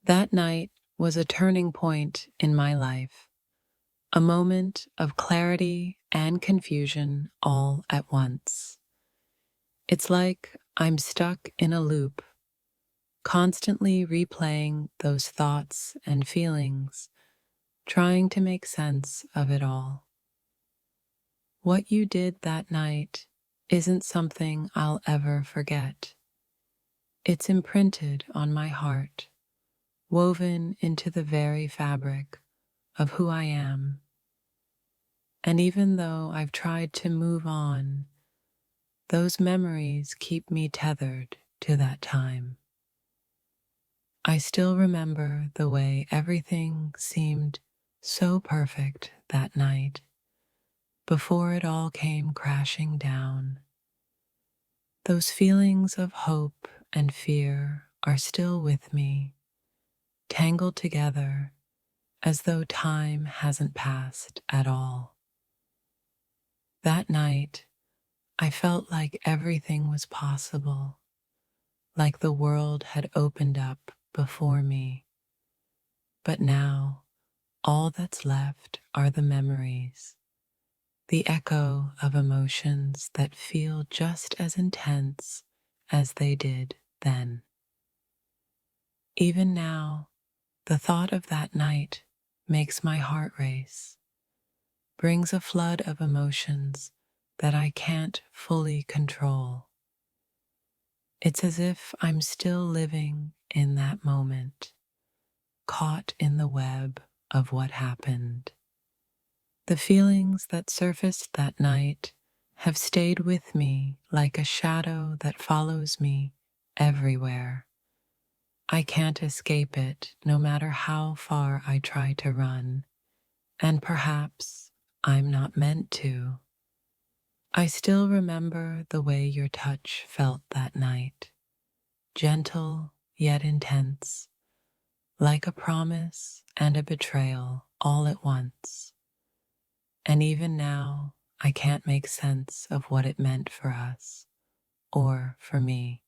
That night was a turning point in my life, a moment of clarity and confusion all at once. It's like I'm stuck in a loop, constantly replaying those thoughts and feelings, trying to make sense of it all. What you did that night isn't something I'll ever forget. It's imprinted on my heart, woven into the very fabric of who I am. And even though I've tried to move on, those memories keep me tethered to that time. I still remember the way everything seemed so perfect that night before it all came crashing down. Those feelings of hope and fear are still with me, tangled together as though time hasn't passed at all. That night, I felt like everything was possible, like the world had opened up before me. But now, all that's left are the memories, the echo of emotions that feel just as intense as they did then. Even now, the thought of that night makes my heart race, brings a flood of emotions that I can't fully control. It's as if I'm still living in that moment, caught in the web of what happened. The feelings that surfaced that night have stayed with me like a shadow that follows me everywhere. I can't escape it no matter how far I try to run, and perhaps I'm not meant to. I still remember the way your touch felt that night, gentle yet intense, like a promise and a betrayal all at once. And even now, I can't make sense of what it meant for us, or for me.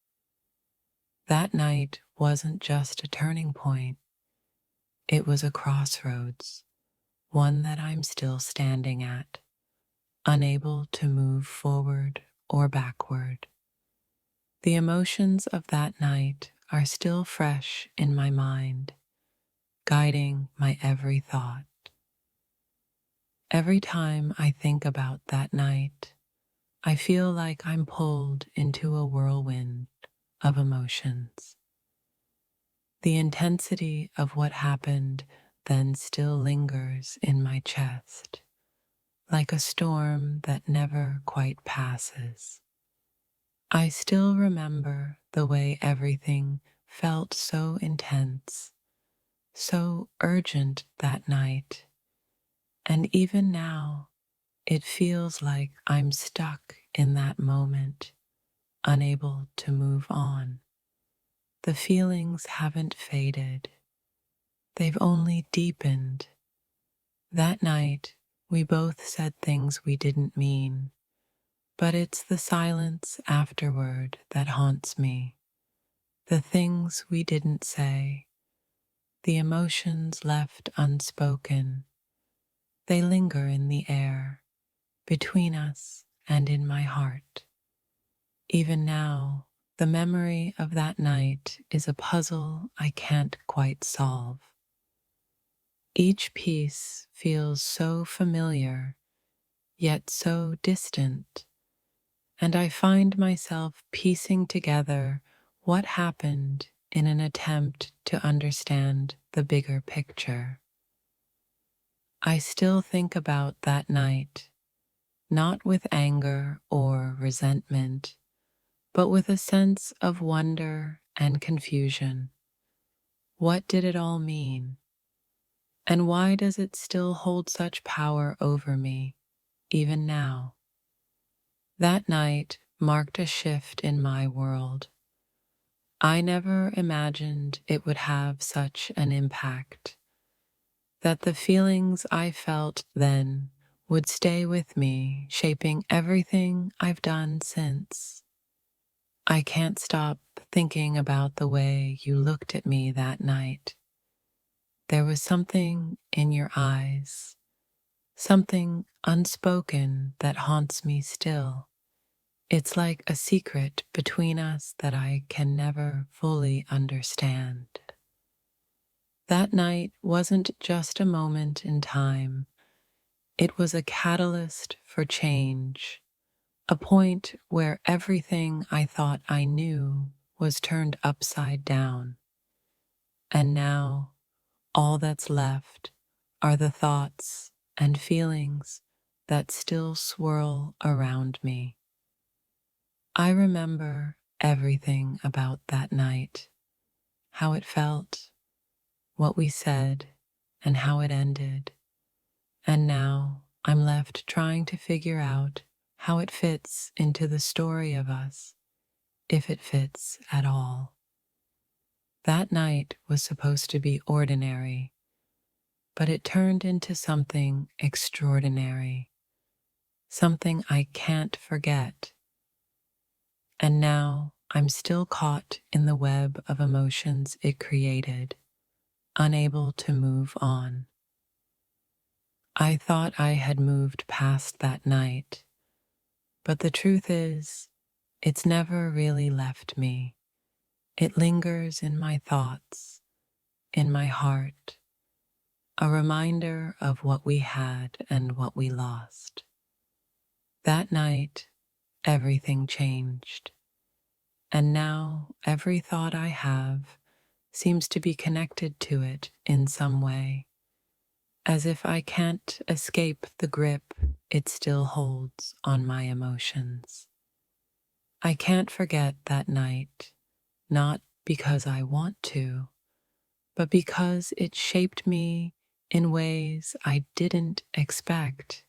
That night wasn't just a turning point, it was a crossroads, one that I'm still standing at, unable to move forward or backward. The emotions of that night are still fresh in my mind, guiding my every thought. Every time I think about that night, I feel like I'm pulled into a whirlwind of emotions. The intensity of what happened then still lingers in my chest, like a storm that never quite passes. I still remember the way everything felt so intense, so urgent that night, and even now it feels like I'm stuck in that moment, unable to move on. The feelings haven't faded, they've only deepened. That night, we both said things we didn't mean, but it's the silence afterward that haunts me. The things we didn't say, the emotions left unspoken, they linger in the air, between us and in my heart. Even now, the memory of that night is a puzzle I can't quite solve. Each piece feels so familiar, yet so distant, and I find myself piecing together what happened in an attempt to understand the bigger picture. I still think about that night, not with anger or resentment, but with a sense of wonder and confusion. What did it all mean? And why does it still hold such power over me, even now? That night marked a shift in my world. I never imagined it would have such an impact, that the feelings I felt then would stay with me, shaping everything I've done since. I can't stop thinking about the way you looked at me that night, There was something in your eyes, something unspoken that haunts me still. It's like a secret between us that I can never fully understand. That night wasn't just a moment in time, it was a catalyst for change, a point where everything I thought I knew was turned upside down. And now, all that's left are the thoughts and feelings that still swirl around me. I remember everything about that night, how it felt, what we said, and how it ended. And now I'm left trying to figure out how it fits into the story of us, if it fits at all. That night was supposed to be ordinary, but it turned into something extraordinary, something I can't forget. And now I'm still caught in the web of emotions it created, unable to move on. I thought I had moved past that night, but the truth is, it's never really left me. It lingers in my thoughts, in my heart, a reminder of what we had and what we lost. That night, everything changed, and now every thought I have seems to be connected to it in some way, as if I can't escape the grip it still holds on my emotions. I can't forget that night, not because I want to, but because it shaped me in ways I didn't expect.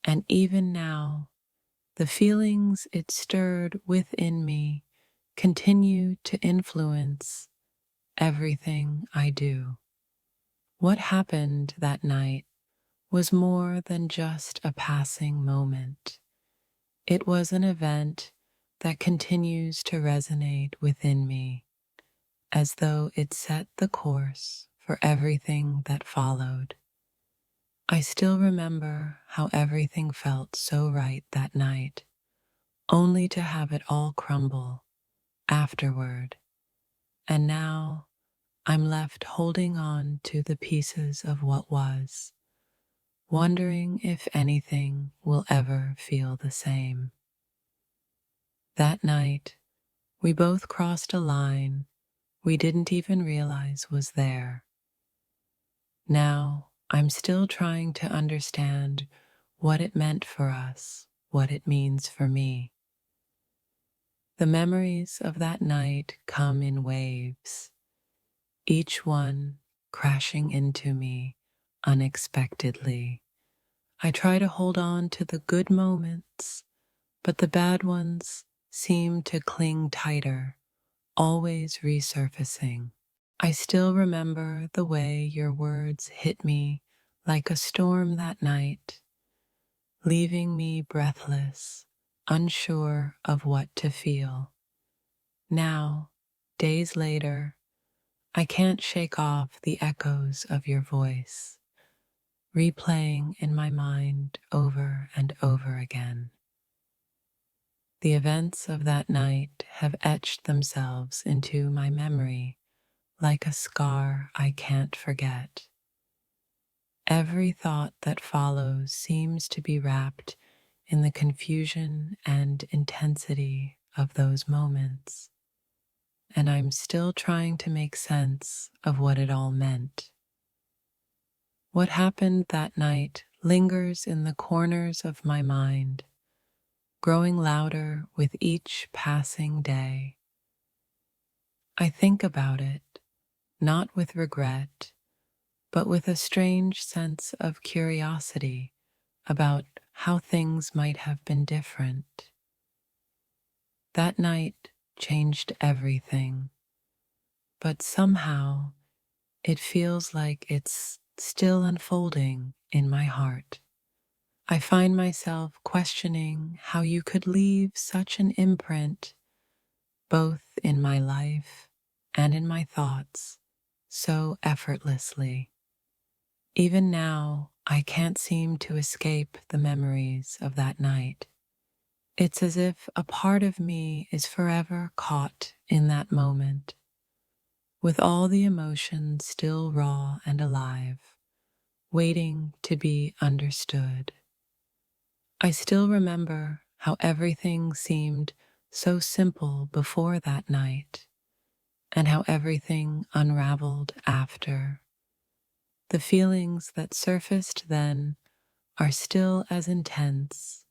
And even now, the feelings it stirred within me continue to influence everything I do. What happened that night was more than just a passing moment. It was an event that continues to resonate within me, as though it set the course for everything that followed. I still remember how everything felt so right that night, only to have it all crumble afterward. And now I'm left holding on to the pieces of what was, wondering if anything will ever feel the same. That night, we both crossed a line we didn't even realize was there. Now, I'm still trying to understand what it meant for us, what it means for me. The memories of that night come in waves, each one crashing into me unexpectedly. I try to hold on to the good moments, but the bad ones seem to cling tighter, always resurfacing. I still remember the way your words hit me like a storm that night, leaving me breathless, unsure of what to feel. Now, days later, I can't shake off the echoes of your voice, replaying in my mind over and over again. The events of that night have etched themselves into my memory like a scar I can't forget. Every thought that follows seems to be wrapped in the confusion and intensity of those moments, and I'm still trying to make sense of what it all meant. What happened that night lingers in the corners of my mind, growing louder with each passing day. I think about it, not with regret, but with a strange sense of curiosity about how things might have been different. That night changed everything, but somehow it feels like it's still unfolding in my heart. I find myself questioning how you could leave such an imprint, both in my life and in my thoughts, so effortlessly. Even now, I can't seem to escape the memories of that night. It's as if a part of me is forever caught in that moment, with all the emotions still raw and alive, waiting to be understood. I still remember how everything seemed so simple before that night, and how everything unraveled after. The feelings that surfaced then are still as intense,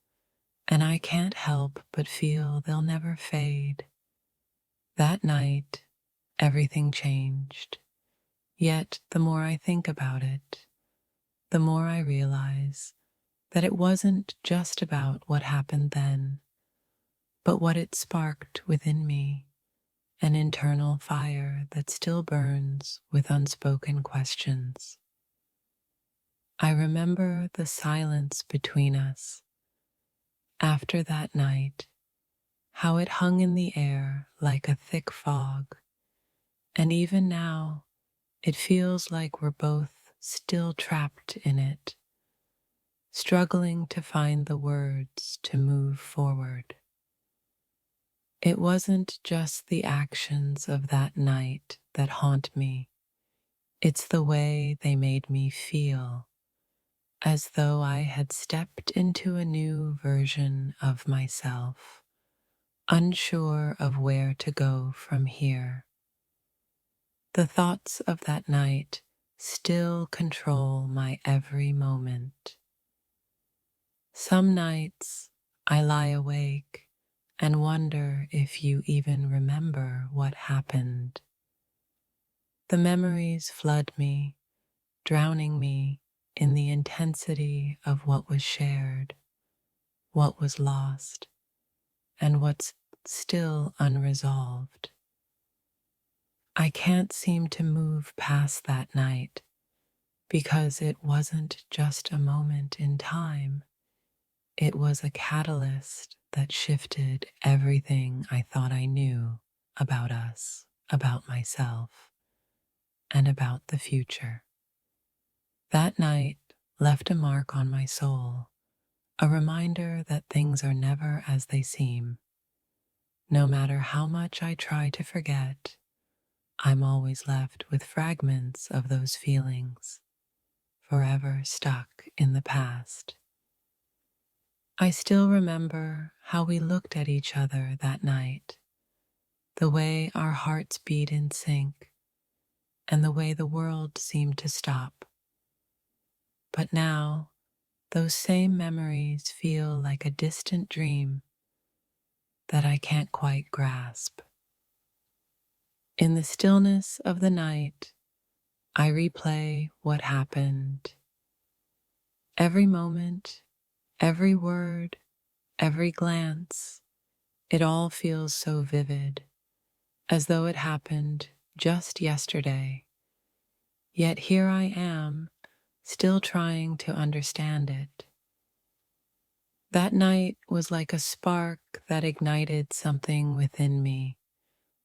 and I can't help but feel they'll never fade. That night, everything changed. Yet, the more I think about it, the more I realize that it wasn't just about what happened then, but what it sparked within me, an internal fire that still burns with unspoken questions. I remember the silence between us after that night, how it hung in the air like a thick fog, and even now it feels like we're both still trapped in it, struggling to find the words to move forward. It wasn't just the actions of that night that haunt me, it's the way they made me feel, as though I had stepped into a new version of myself, unsure of where to go from here. The thoughts of that night still control my every moment. Some nights I lie awake and wonder if you even remember what happened. The memories flood me, drowning me in the intensity of what was shared, what was lost, and what's still unresolved. I can't seem to move past that night because it wasn't just a moment in time. It was a catalyst that shifted everything I thought I knew about us, about myself, and about the future. That night left a mark on my soul, a reminder that things are never as they seem. No matter how much I try to forget, I'm always left with fragments of those feelings, forever stuck in the past. I still remember how we looked at each other that night, the way our hearts beat in sync, and the way the world seemed to stop. But now, those same memories feel like a distant dream that I can't quite grasp. In the stillness of the night, I replay what happened. Every moment, every word, every glance, it all feels so vivid, as though it happened just yesterday. Yet here I am, still trying to understand it. That night was like a spark that ignited something within me,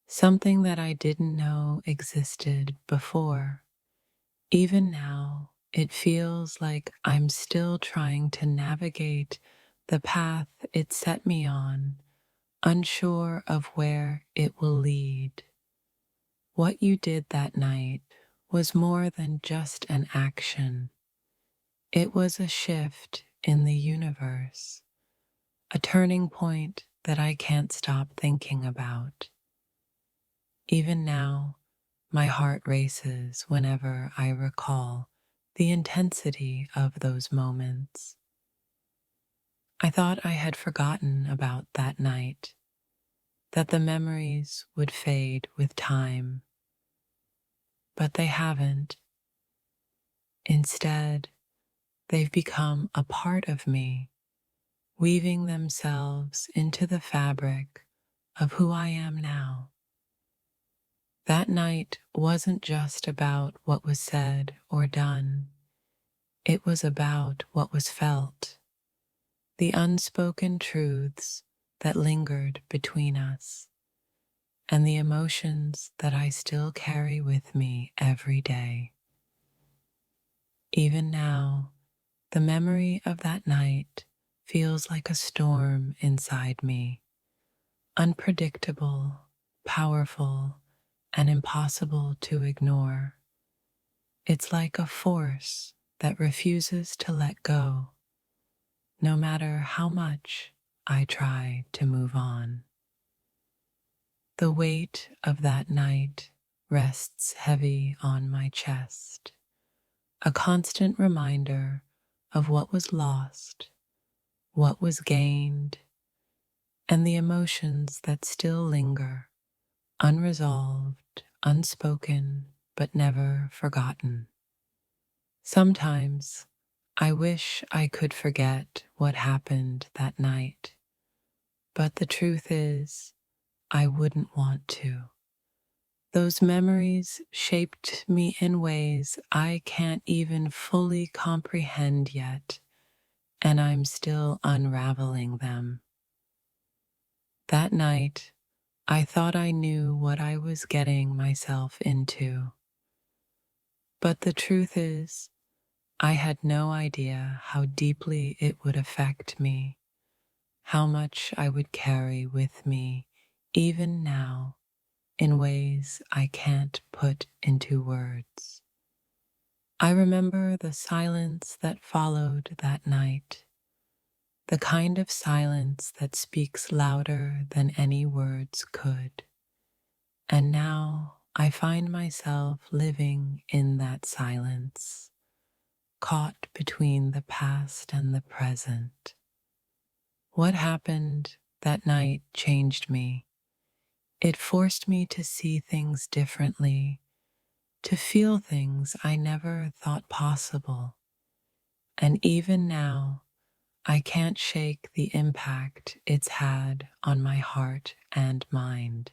something that I didn't know existed before. Even now, it feels like I'm still trying to navigate the path it set me on, unsure of where it will lead. What you did that night was more than just an action. It was a shift in the universe, a turning point that I can't stop thinking about. Even now, my heart races whenever I recall the intensity of those moments. I thought I had forgotten about that night, that the memories would fade with time, but they haven't. Instead, they've become a part of me, weaving themselves into the fabric of who I am now. That night wasn't just about what was said or done. It was about what was felt, the unspoken truths that lingered between us. and the emotions that I still carry with me every day. Even now, the memory of that night feels like a storm inside me, unpredictable, powerful, and impossible to ignore. It's like a force that refuses to let go, no matter how much I try to move on. The weight of that night rests heavy on my chest, a constant reminder of what was lost, what was gained, and the emotions that still linger, unresolved, unspoken, but never forgotten. Sometimes I wish I could forget what happened that night, but the truth is, I wouldn't want to. Those memories shaped me in ways I can't even fully comprehend yet, and I'm still unraveling them. That night, I thought I knew what I was getting myself into, but the truth is, I had no idea how deeply it would affect me, how much I would carry with me, even now, in ways I can't put into words. I remember the silence that followed that night, the kind of silence that speaks louder than any words could. And now I find myself living in that silence, caught between the past and the present. What happened that night changed me. It forced me to see things differently, to feel things I never thought possible. And even now, I can't shake the impact it's had on my heart and mind.